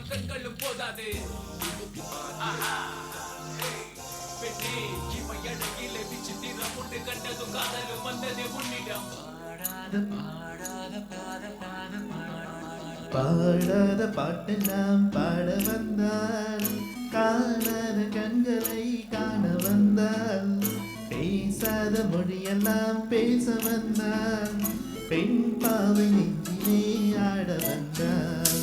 கண்களும் போதாது பெண்ணே இவ எடையில விசித்திரம் உண்டு கண்டதும் காதலும் வந்தது உன்னிடம் பாடாத பாட்டெல்லாம் பாட வந்தால் காணாத கண்களை காண வந்தால் பேசாத மொழியெல்லாம் பேச வந்தால் பெண் பாவை நெஞ்சிலே ஆட வந்தால்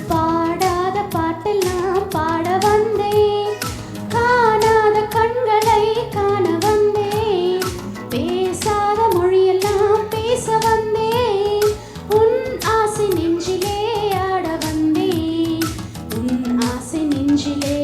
பாடாத பாட்டெல்லாம் பாட வந்தேன் காணாத கண்களை காண வந்தேன் பேசாத மொழியெல்லாம் பேச வந்தேன் உன் ஆசை நெஞ்சிலே ஆட வந்தேன் உன் ஆசை நெஞ்சிலே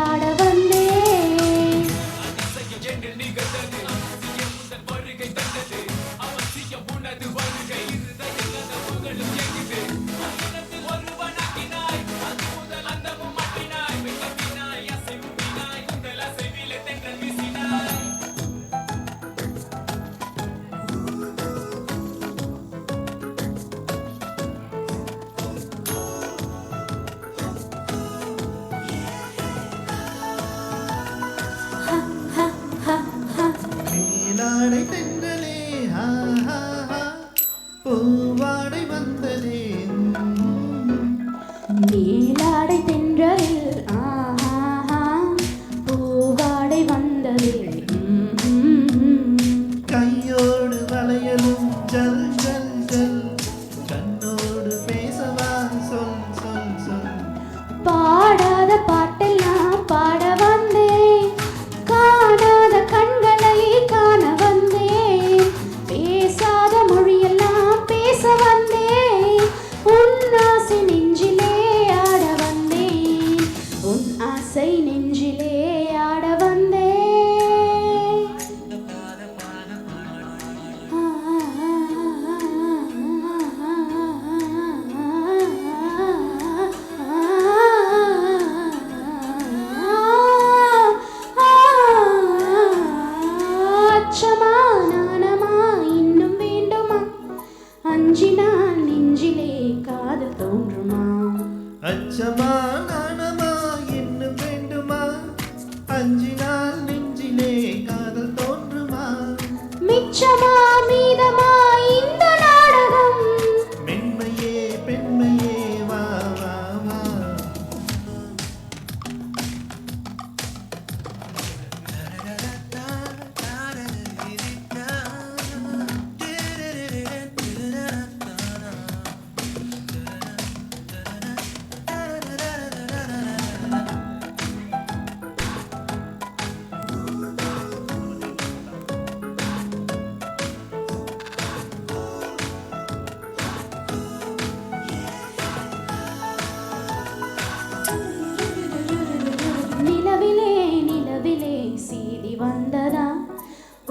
ஆட வந்தேன் அதிசயம் நிகழ்ந்தது அதிசயம் முதல் வருகை தந்தது அவசியம் உனது வருகை இருதய கதவுகளும் எங்குது அகிலத்தில் ஒருவனாக்கினாய் அது முதல் அந்தமும் மட்டினாய் வெள்ளத்தினாய் அசைவினாய் உங்கள் அசைவிலே தென்றல் வீசினாய் ஹ ஹ ஹ ஹ மேலாடை தென்றலே ஹா ஹா ஹா பூவாடை வந்ததே மேலாடை தென்றலில் ஆஹா பூவாடை வந்ததே கையோடு வளையலும் ஜல் ஜல் ஜல் கண்ணோடு பேசவா சொல் சொல் சொல் பாடாத பாட்டெல்லாம் பாட வந்தேன் காணாத கண்களை காண வந்தேன் பேசாத மொழியெல்லாம் பேச வந்தேன் உன் ஆசை நெஞ்சிலே ஆட வந்தேன் உன் ஆசை நெஞ்சிலே ஆட வந்தேன் அச்சமா நாணமா இன்னும் வேண்டுமா அஞ்சினால் நெஞ்சிலே காதல் தோன்றுமா அச்சமா நாணமா இன்னும் வேண்டுமா அஞ்சினால் நெஞ்சிலே காதல் தோன்றுமா மிச்சமா மீதமா இந்த நாடகம் மென்மையே பெண்மையே வா வா வா நிலவிலே நிலவிலே செய்தி வந்ததா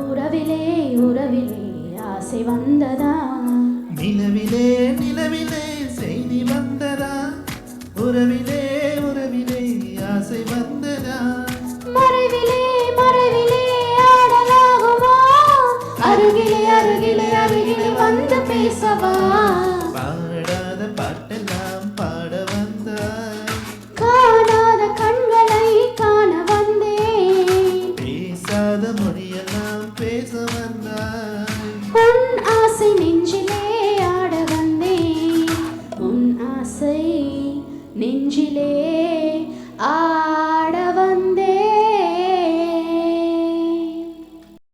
உறவிலே உறவிலே ஆசை வந்ததா நிலவிலே நிலவிலே செய்தி வந்ததா உறவிலே உறவிலே ஆசை வந்ததா மறைவிலே